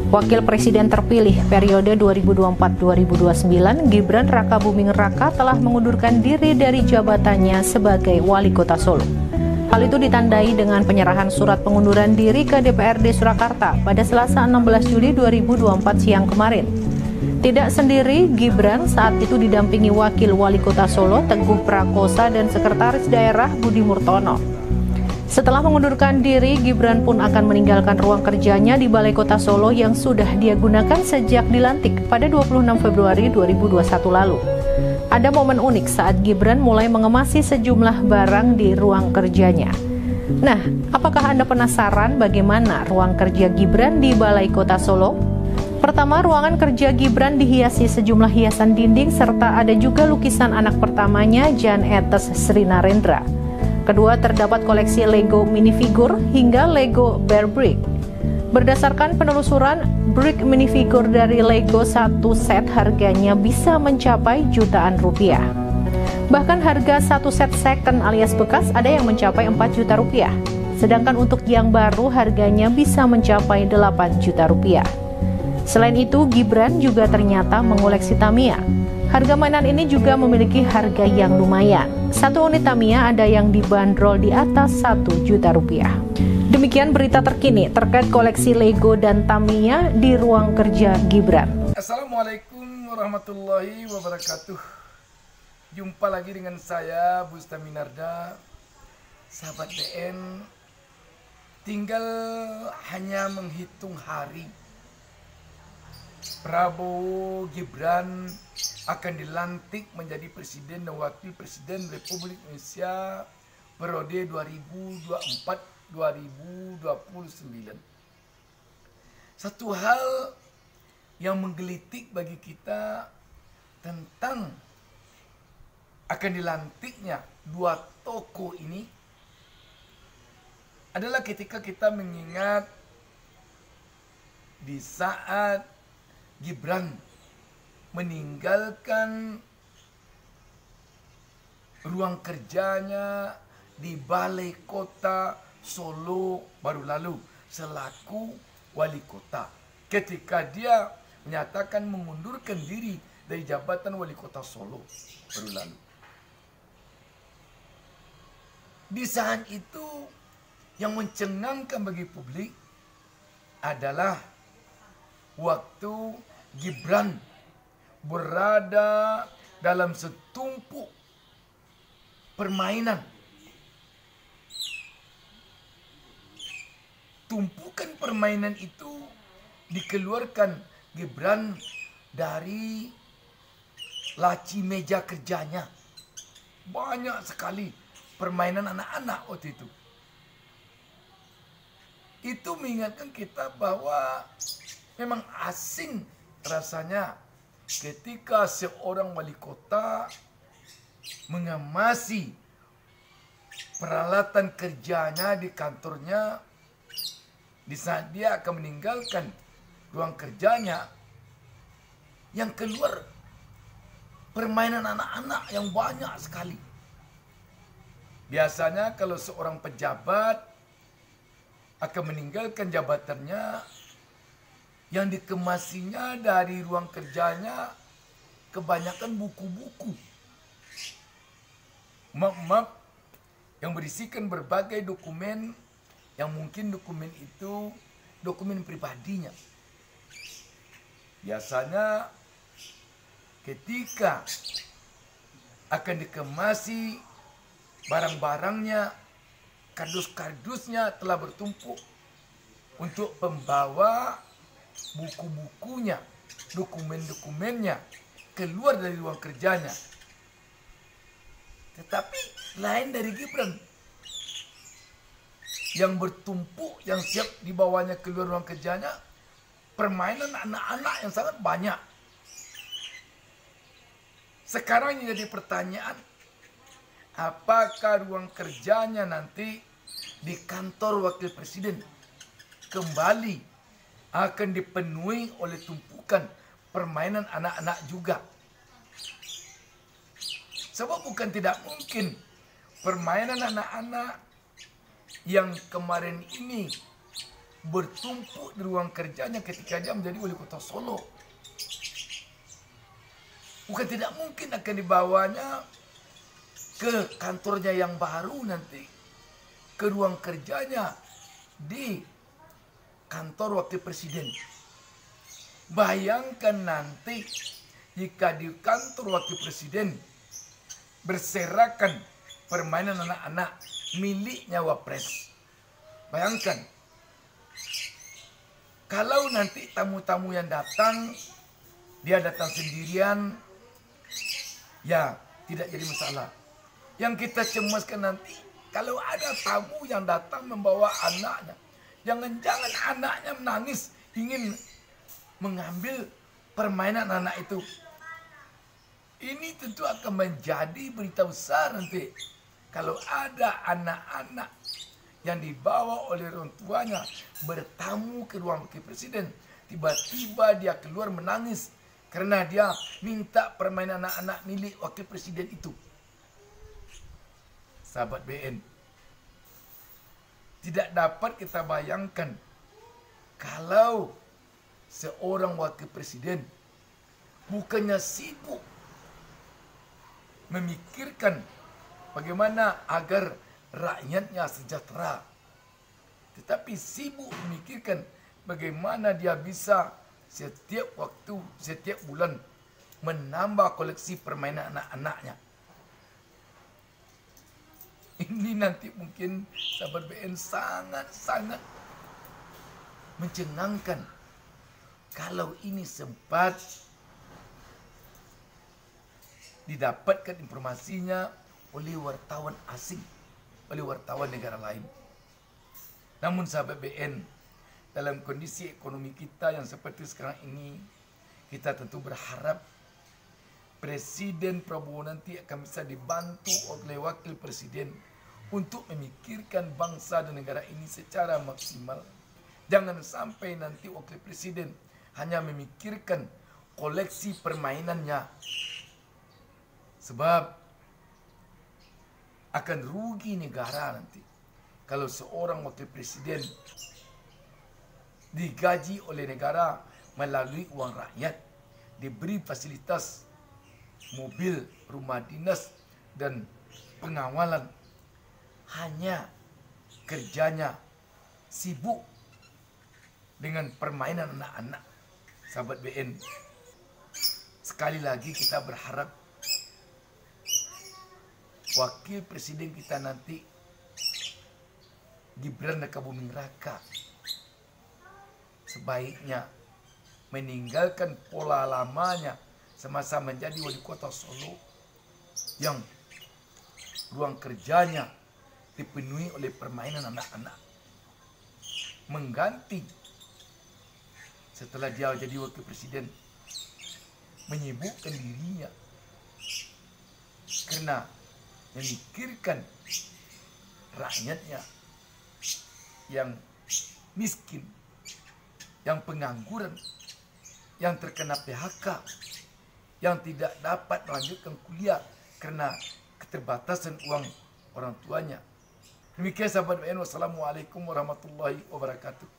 Wakil Presiden terpilih periode 2024-2029, Gibran Rakabuming Raka telah mengundurkan diri dari jabatannya sebagai Wali Kota Solo. Hal itu ditandai dengan penyerahan surat pengunduran diri ke DPRD Surakarta pada Selasa 16 Juli 2024 siang kemarin. Tidak sendiri, Gibran saat itu didampingi Wakil Wali Kota Solo Teguh Prakosa dan Sekretaris Daerah Budi Murtono. Setelah mengundurkan diri, Gibran pun akan meninggalkan ruang kerjanya di Balai Kota Solo yang sudah dia gunakan sejak dilantik pada 26 Februari 2021 lalu. Ada momen unik saat Gibran mulai mengemasi sejumlah barang di ruang kerjanya. Nah, apakah Anda penasaran bagaimana ruang kerja Gibran di Balai Kota Solo? Pertama, ruangan kerja Gibran dihiasi sejumlah hiasan dinding serta ada juga lukisan anak pertamanya, Jan Etes Sri Narendra. Kedua, terdapat koleksi Lego minifigure hingga Lego Bear Brick. Berdasarkan penelusuran, brick minifigure dari Lego satu set harganya bisa mencapai jutaan rupiah. Bahkan harga satu set second alias bekas ada yang mencapai 4 juta rupiah. Sedangkan untuk yang baru harganya bisa mencapai 8 juta rupiah. Selain itu, Gibran juga ternyata mengoleksi Tamiya. Harga mainan ini juga memiliki harga yang lumayan. Satu unit Tamiya ada yang dibanderol di atas 1 juta rupiah. Demikian berita terkini terkait koleksi Lego dan Tamiya di ruang kerja Gibran. Assalamualaikum warahmatullahi wabarakatuh. Jumpa lagi dengan saya, Bustaminarda, sahabat DN. Tinggal hanya menghitung hari Prabowo Gibran akan dilantik menjadi Presiden dan Wakil Presiden Republik Indonesia periode 2024-2029. Satu hal yang menggelitik bagi kita tentang akan dilantiknya dua tokoh ini adalah ketika kita mengingat di saat Gibran meninggalkan ruang kerjanya di Balai Kota Solo baru lalu selaku wali kota. Ketika dia menyatakan mengundurkan diri dari jabatan wali kota Solo baru lalu. Di saat itu yang mencengangkan bagi publik adalah waktu Gibran berada dalam setumpuk permainan. Tumpukan permainan itu dikeluarkan Gibran dari laci meja kerjanya. Banyak sekali permainan anak-anak waktu itu. Itu mengingatkan kita bahwa memang asing rasanya ketika seorang wali kota mengemasi peralatan kerjanya di kantornya di saat dia akan meninggalkan ruang kerjanya, yang keluar permainan anak-anak yang banyak sekali. Biasanya kalau seorang pejabat akan meninggalkan jabatannya, yang dikemasinya dari ruang kerjanya kebanyakan buku-buku, map-map yang berisikan berbagai dokumen, yang mungkin dokumen itu dokumen pribadinya. Biasanya ketika akan dikemasi barang-barangnya, kardus-kardusnya telah bertumpuk untuk pembawa buku-bukunya, dokumen-dokumennya keluar dari ruang kerjanya. Tetapi lain dari Gibran yang bertumpuk, yang siap dibawanya keluar ruang kerjanya, permainan anak-anak yang sangat banyak. Sekarang yang jadi pertanyaan, apakah ruang kerjanya nanti di kantor wakil presiden kembali akan dipenuhi oleh tumpukan permainan anak-anak juga? Sebab bukan tidak mungkin permainan anak-anak yang kemarin ini bertumpuk di ruang kerjanya ketika dia menjadi wali kota Solo. Bukan tidak mungkin akan dibawanya ke kantornya yang baru nanti, ke ruang kerjanya di kantor wakil presiden. Bayangkan nanti jika di kantor wakil presiden berserakan permainan anak-anak miliknya Wapres. Bayangkan, kalau nanti tamu-tamu yang datang, dia datang sendirian, ya tidak jadi masalah. Yang kita cemaskan nanti, kalau ada tamu yang datang membawa anaknya, jangan-jangan anaknya menangis, ingin mengambil permainan anak itu. Ini tentu akan menjadi berita besar nanti. Kalau ada anak-anak yang dibawa oleh orang tuanya bertamu ke ruang wakil presiden, tiba-tiba dia keluar menangis karena dia minta permainan anak-anak milik wakil presiden itu. Sahabat BN, tidak dapat kita bayangkan kalau seorang wakil presiden bukannya sibuk memikirkan bagaimana agar rakyatnya sejahtera, tetapi sibuk memikirkan bagaimana dia bisa setiap waktu, setiap bulan menambah koleksi permainan anak-anaknya. Ini nanti mungkin sahabat BN sangat-sangat mencengangkan kalau ini sempat didapatkan informasinya oleh wartawan asing, oleh wartawan negara lain. Namun sahabat BN, dalam kondisi ekonomi kita yang seperti sekarang ini, kita tentu berharap Presiden Prabowo nanti akan bisa dibantu oleh Wakil Presiden untuk memikirkan bangsa dan negara ini secara maksimal. Jangan sampai nanti Wakil Presiden hanya memikirkan koleksi permainannya, sebab akan rugi negara nanti kalau seorang Wakil Presiden digaji oleh negara melalui uang rakyat, diberi fasilitas mobil, rumah dinas, dan pengawalan, hanya kerjanya sibuk dengan permainan anak-anak. Sahabat BN, sekali lagi kita berharap Wakil Presiden kita nanti Gibran Rakabuming Raka sebaiknya meninggalkan pola lamanya semasa menjadi wali kota Solo yang ruang kerjanya dipenuhi oleh permainan anak-anak. Mengganti setelah dia jadi wakil presiden, menyibukkan dirinya karena memikirkan rakyatnya yang miskin, yang pengangguran, yang terkena PHK, yang tidak dapat melanjutkan kuliah karena keterbatasan uang orang tuanya. Demikian sahabat BN, wassalamualaikum warahmatullahi wabarakatuh.